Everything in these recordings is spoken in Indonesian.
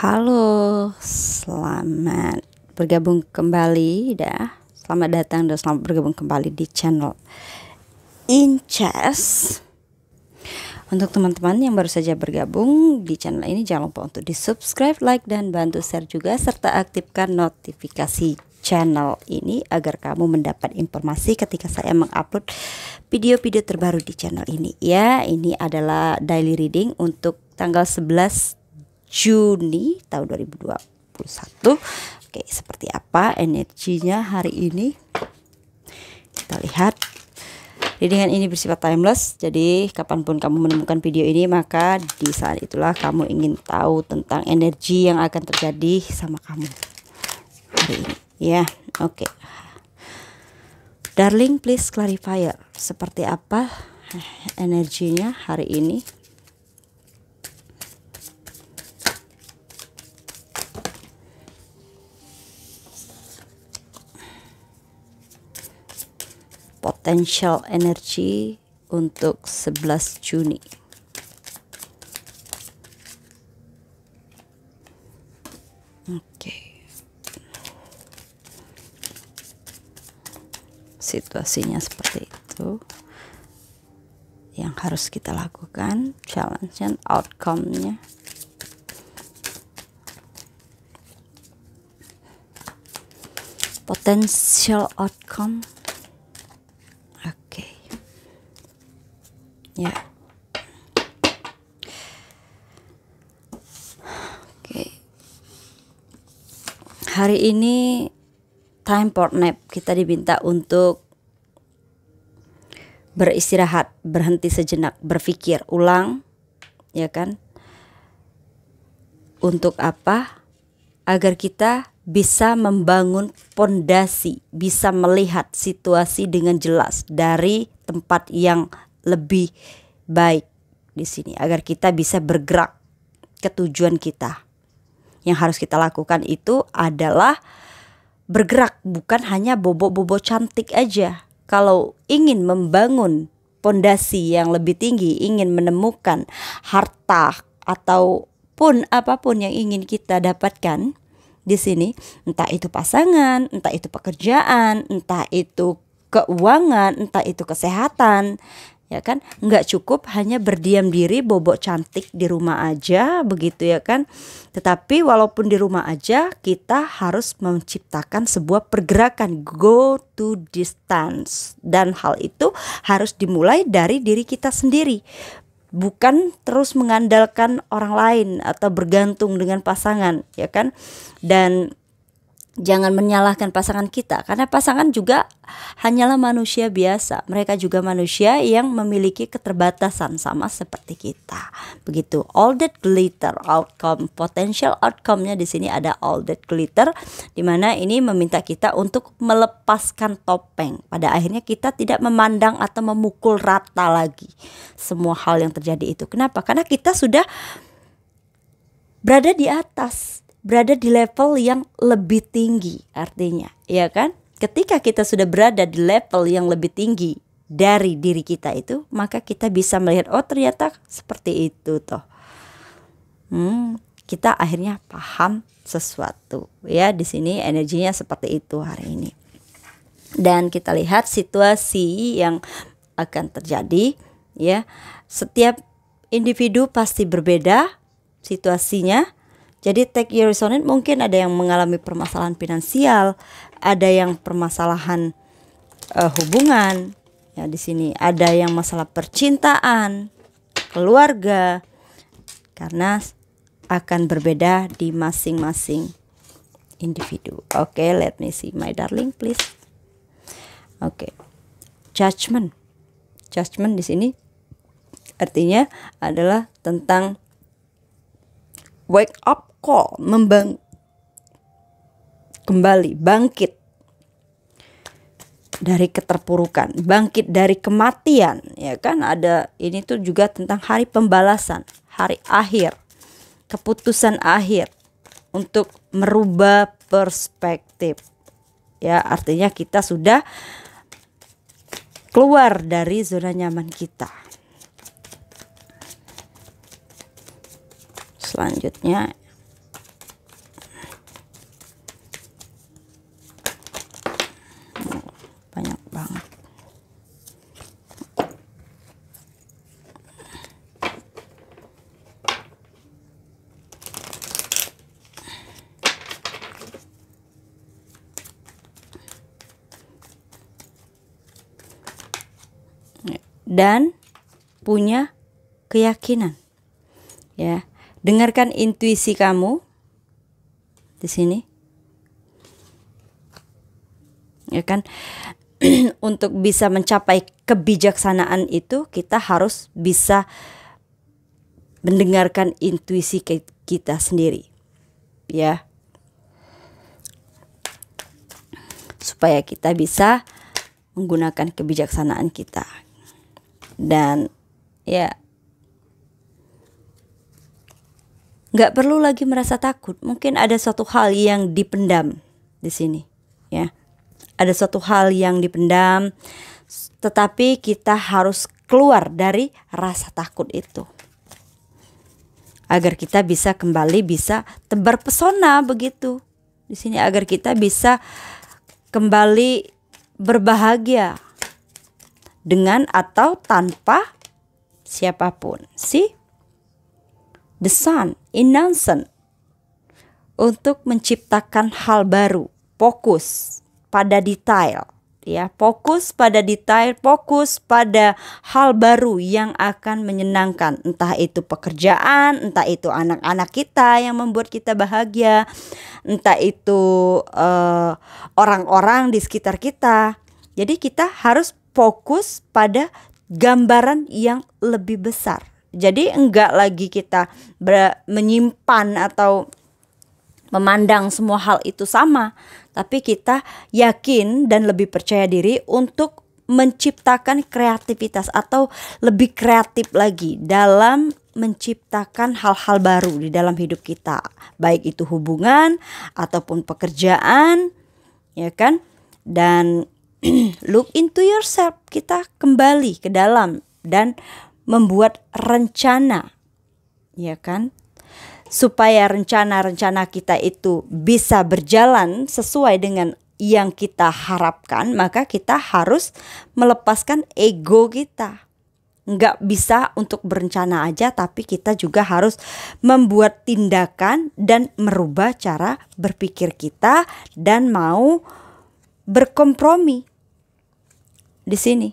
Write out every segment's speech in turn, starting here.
Halo, selamat bergabung kembali Selamat datang dan selamat bergabung kembali di channel Inces. Untuk teman-teman yang baru saja bergabung di channel ini, jangan lupa untuk di subscribe, like, dan bantu share juga, serta aktifkan notifikasi channel ini agar kamu mendapat informasi ketika saya mengupload video-video terbaru di channel ini. Ya, ini adalah daily reading untuk tanggal 11 Juni tahun 2021. Oke, seperti apa energinya hari ini? Kita lihat. Readingan ini bersifat timeless, jadi kapanpun kamu menemukan video ini, maka di saat itulah kamu ingin tahu tentang energi yang akan terjadi sama kamu hari ini. Ya, oke. Darling, please clarifier. Seperti apa energinya hari ini? Potential energi untuk 11 Juni. Oke. Situasinya seperti itu. Yang harus kita lakukan, challenge dan outcome-nya. Potential outcome. Ya. Oke. Hari ini time for nap. Kita diminta untuk beristirahat, berhenti sejenak, berpikir ulang, ya kan? Untuk apa? Agar kita bisa membangun pondasi, bisa melihat situasi dengan jelas dari tempat yang lebih baik di sini, agar kita bisa bergerak ke tujuan kita. Yang harus kita lakukan itu adalah bergerak, bukan hanya bobo-bobo cantik aja. Kalau ingin membangun pondasi yang lebih tinggi, ingin menemukan harta ataupun apapun yang ingin kita dapatkan di sini, entah itu pasangan, entah itu pekerjaan, entah itu keuangan, entah itu kesehatan, ya kan, nggak cukup hanya berdiam diri bobok cantik di rumah aja begitu, ya kan. Tetapi walaupun di rumah aja, kita harus menciptakan sebuah pergerakan, go to distance, dan hal itu harus dimulai dari diri kita sendiri, bukan terus mengandalkan orang lain atau bergantung dengan pasangan, ya kan. Dan jangan menyalahkan pasangan kita, karena pasangan juga hanyalah manusia biasa. Mereka juga manusia yang memiliki keterbatasan sama seperti kita. Begitu. All that glitter outcome, potential outcome-nya di sini ada all that glitter, di mana ini meminta kita untuk melepaskan topeng. Pada akhirnya kita tidak memandang atau memukul rata lagi semua hal yang terjadi itu. Kenapa? Karena kita sudah berada di atas, berada di level yang lebih tinggi, artinya, ya kan? Ketika kita sudah berada di level yang lebih tinggi dari diri kita itu, maka kita bisa melihat, oh ternyata seperti itu toh. Kita akhirnya paham sesuatu, ya. Di sini energinya seperti itu hari ini. Dan kita lihat situasi yang akan terjadi, ya. Setiap individu pasti berbeda situasinya. Jadi take your resonate, mungkin ada yang mengalami permasalahan finansial, ada yang permasalahan hubungan, ya di sini ada yang masalah percintaan, keluarga, karena akan berbeda di masing-masing individu. Oke, let me see my darling please. Oke. Judgment. Judgment di sini artinya adalah tentang wake up call, kembali, bangkit dari keterpurukan, bangkit dari kematian, ya kan. Ada ini tuh juga tentang hari pembalasan, hari akhir, keputusan akhir untuk merubah perspektif, ya. Artinya kita sudah keluar dari zona nyaman kita. Selanjutnya dan punya keyakinan. Ya, dengarkan intuisi kamu di sini. Ya kan? Untuk bisa mencapai kebijaksanaan itu kita harus bisa mendengarkan intuisi kita sendiri. Ya. Supaya kita bisa menggunakan kebijaksanaan kita. Dan ya, nggak perlu lagi merasa takut. Mungkin ada suatu hal yang dipendam di sini, ya. Ada suatu hal yang dipendam, tetapi kita harus keluar dari rasa takut itu, agar kita bisa kembali bisa tebar pesona begitu di sini, agar kita bisa kembali berbahagia dengan atau tanpa siapapun. See? The sun in nonsense, untuk menciptakan hal baru, fokus pada detail, ya, fokus pada detail, fokus pada hal baru yang akan menyenangkan, entah itu pekerjaan, entah itu anak-anak kita yang membuat kita bahagia, entah itu orang-orang di sekitar kita. Jadi kita harus fokus pada gambaran yang lebih besar. Jadi enggak lagi kita menyimpan atau memandang semua hal itu sama, tapi kita yakin dan lebih percaya diri untuk menciptakan kreativitas atau lebih kreatif lagi dalam menciptakan hal-hal baru di dalam hidup kita, baik itu hubungan ataupun pekerjaan, ya kan? Dan look into yourself, kita kembali ke dalam dan membuat rencana, ya kan, supaya rencana-rencana kita itu bisa berjalan sesuai dengan yang kita harapkan. Maka kita harus melepaskan ego kita. Nggak bisa untuk berencana aja, tapi kita juga harus membuat tindakan dan merubah cara berpikir kita dan mau berkompromi di sini.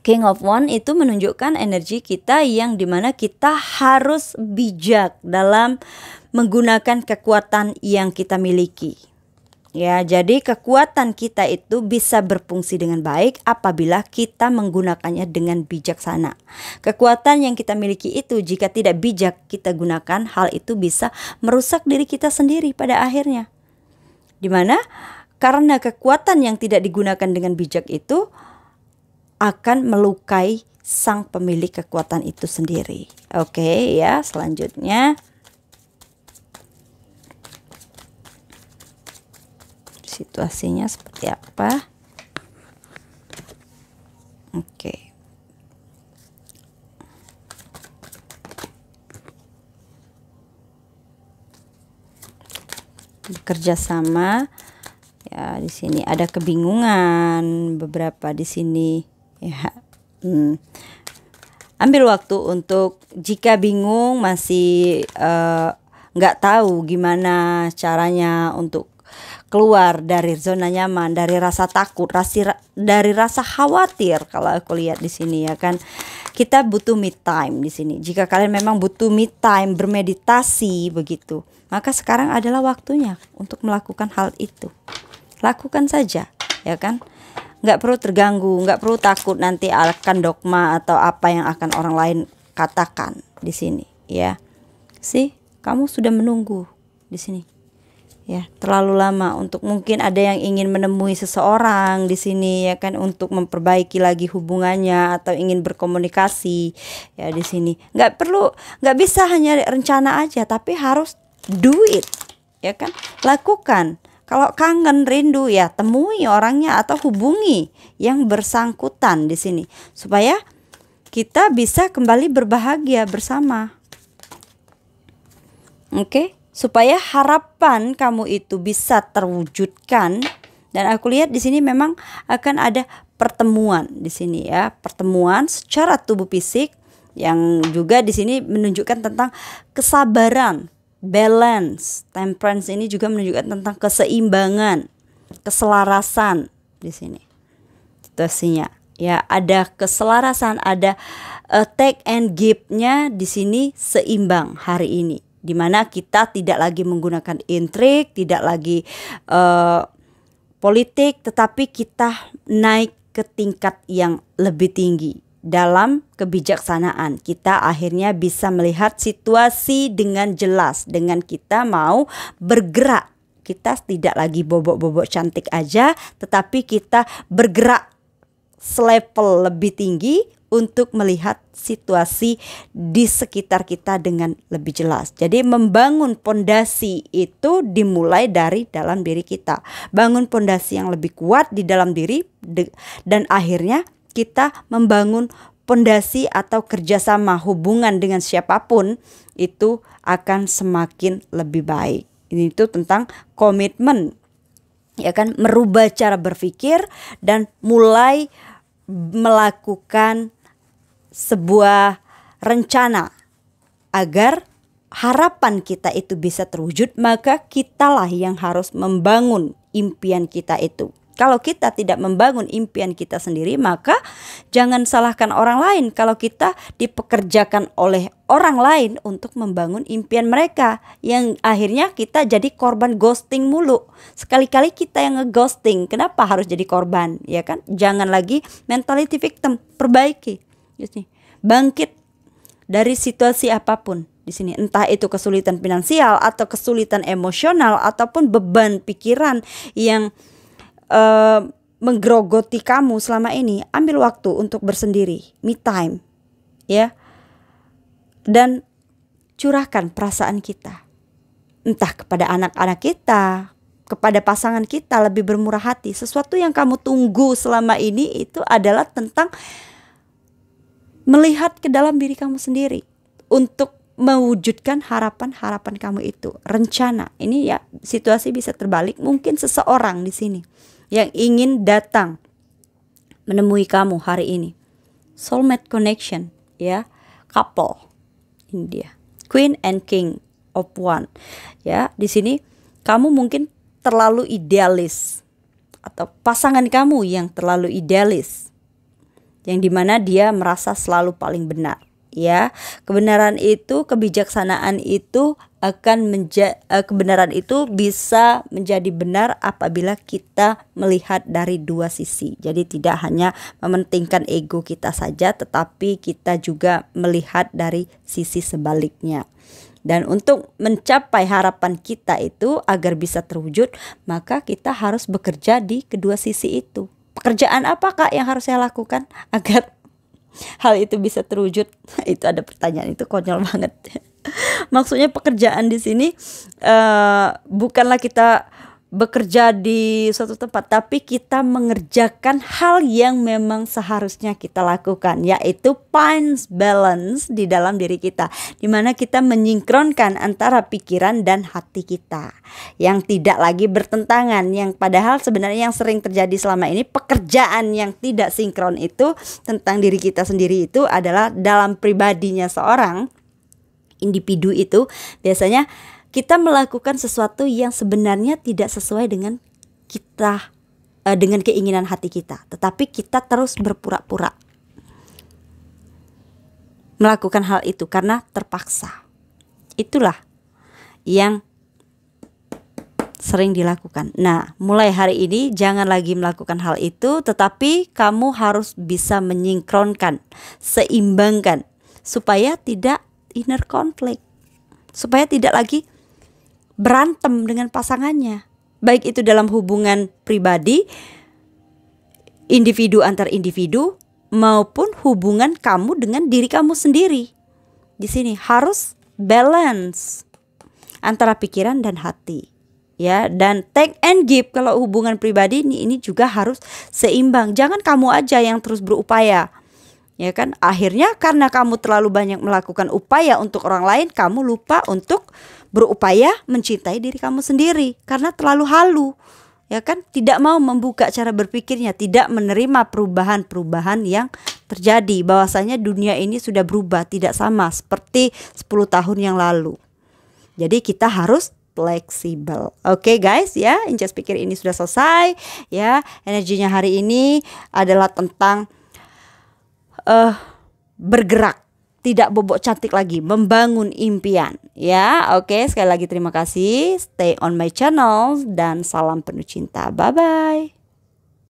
King of Wands itu menunjukkan energi kita yang dimana kita harus bijak dalam menggunakan kekuatan yang kita miliki. Ya, jadi kekuatan kita itu bisa berfungsi dengan baik apabila kita menggunakannya dengan bijaksana. Kekuatan yang kita miliki itu jika tidak bijak kita gunakan, hal itu bisa merusak diri kita sendiri pada akhirnya. Dimana karena kekuatan yang tidak digunakan dengan bijak itu akan melukai sang pemilik kekuatan itu sendiri. Oke, ya, selanjutnya situasinya seperti apa? Oke. Bekerja sama, ya, di sini ada kebingungan beberapa di sini. Ya, ambil waktu untuk jika bingung masih nggak tahu gimana caranya untuk keluar dari zona nyaman, dari rasa takut, dari rasa khawatir. Kalau aku lihat di sini, ya kan, kita butuh me time di sini. Jika kalian memang butuh me time bermeditasi begitu, maka sekarang adalah waktunya untuk melakukan hal itu. Lakukan saja, ya kan. Nggak perlu terganggu, nggak perlu takut nanti akan dogma atau apa yang akan orang lain katakan di sini, ya. Sih, kamu sudah menunggu di sini, ya, terlalu lama untuk mungkin ada yang ingin menemui seseorang di sini, ya kan, untuk memperbaiki lagi hubungannya atau ingin berkomunikasi, ya, di sini. Nggak bisa hanya rencana aja, tapi harus do it, ya kan, lakukan. Kalau kangen, rindu, ya temui orangnya atau hubungi yang bersangkutan di sini supaya kita bisa kembali berbahagia bersama. Oke, supaya harapan kamu itu bisa terwujudkan. Dan aku lihat di sini memang akan ada pertemuan di sini, ya, pertemuan secara tubuh fisik yang juga di sini menunjukkan tentang kesabaran. Balance, temperance ini juga menunjukkan tentang keseimbangan, keselarasan di sini situasinya. Ya, ada keselarasan, ada take and give-nya di sini seimbang hari ini. Dimana kita tidak lagi menggunakan intrik, tidak lagi politik, tetapi kita naik ke tingkat yang lebih tinggi. Dalam kebijaksanaan kita akhirnya bisa melihat situasi dengan jelas. Dengan kita mau bergerak, kita tidak lagi bobok-bobok cantik aja, tetapi kita bergerak selevel lebih tinggi untuk melihat situasi di sekitar kita dengan lebih jelas. Jadi membangun pondasi itu dimulai dari dalam diri kita. Bangun pondasi yang lebih kuat di dalam diri dan akhirnya kita membangun pondasi atau kerjasama hubungan dengan siapapun itu akan semakin lebih baik. Ini itu tentang komitmen, ya kan, merubah cara berpikir dan mulai melakukan sebuah rencana agar harapan kita itu bisa terwujud. Maka kitalah yang harus membangun impian kita itu. Kalau kita tidak membangun impian kita sendiri, maka jangan salahkan orang lain kalau kita dipekerjakan oleh orang lain untuk membangun impian mereka, yang akhirnya kita jadi korban ghosting mulu. Sekali-kali kita yang ngeghosting, kenapa harus jadi korban, ya kan? Jangan lagi mentality victim, perbaiki. Bangkit dari situasi apapun di sini, entah itu kesulitan finansial atau kesulitan emosional ataupun beban pikiran yang menggerogoti kamu selama ini. Ambil waktu untuk bersendiri, me time, ya, dan curahkan perasaan kita, entah kepada anak-anak kita, kepada pasangan kita, lebih bermurah hati. Sesuatu yang kamu tunggu selama ini itu adalah tentang melihat ke dalam diri kamu sendiri untuk mewujudkan harapan-harapan kamu itu. Rencana ini, ya, situasi bisa terbalik. Mungkin seseorang di sini yang ingin datang menemui kamu hari ini, soulmate connection, ya, couple. Ini dia, Queen and King of One. Ya, di sini kamu mungkin terlalu idealis, atau pasangan kamu yang terlalu idealis, yang dimana dia merasa selalu paling benar. Ya, kebenaran itu, kebijaksanaan itu kebenaran itu bisa menjadi benar apabila kita melihat dari dua sisi. Jadi tidak hanya mementingkan ego kita saja, tetapi kita juga melihat dari sisi sebaliknya. Dan untuk mencapai harapan kita itu agar bisa terwujud, maka kita harus bekerja di kedua sisi itu. Pekerjaan apakah yang harus saya lakukan agar hal itu bisa terwujud? Itu ada pertanyaan, itu konyol banget. Maksudnya pekerjaan di sini bukanlah kita bekerja di suatu tempat, tapi kita mengerjakan hal yang memang seharusnya kita lakukan, yaitu find balance di dalam diri kita, dimana kita menyinkronkan antara pikiran dan hati kita yang tidak lagi bertentangan. Yang padahal sebenarnya yang sering terjadi selama ini, pekerjaan yang tidak sinkron itu tentang diri kita sendiri itu adalah dalam pribadinya seorang individu itu biasanya kita melakukan sesuatu yang sebenarnya tidak sesuai dengan kita, dengan keinginan hati kita, tetapi kita terus berpura-pura melakukan hal itu karena terpaksa. Itulah yang sering dilakukan. Nah, mulai hari ini jangan lagi melakukan hal itu, tetapi kamu harus bisa menyinkronkan, seimbangkan, supaya tidak inner conflict, supaya tidak lagi berantem dengan pasangannya, baik itu dalam hubungan pribadi, individu antar individu, maupun hubungan kamu dengan diri kamu sendiri. Di sini harus balance antara pikiran dan hati, ya, dan take and give. Kalau hubungan pribadi ini juga harus seimbang. Jangan kamu aja yang terus berupaya, ya kan? Akhirnya karena kamu terlalu banyak melakukan upaya untuk orang lain, kamu lupa untuk berupaya mencintai diri kamu sendiri karena terlalu halu, ya kan? Tidak mau membuka cara berpikirnya, tidak menerima perubahan-perubahan yang terjadi, bahwasanya dunia ini sudah berubah, tidak sama seperti 10 tahun yang lalu. Jadi kita harus fleksibel. Oke guys, ya, Inca Speaker ini sudah selesai, ya. Energinya hari ini adalah tentang bergerak, tidak bobok cantik lagi, membangun impian ya. Oke, sekali lagi terima kasih, stay on my channel dan salam penuh cinta, bye bye.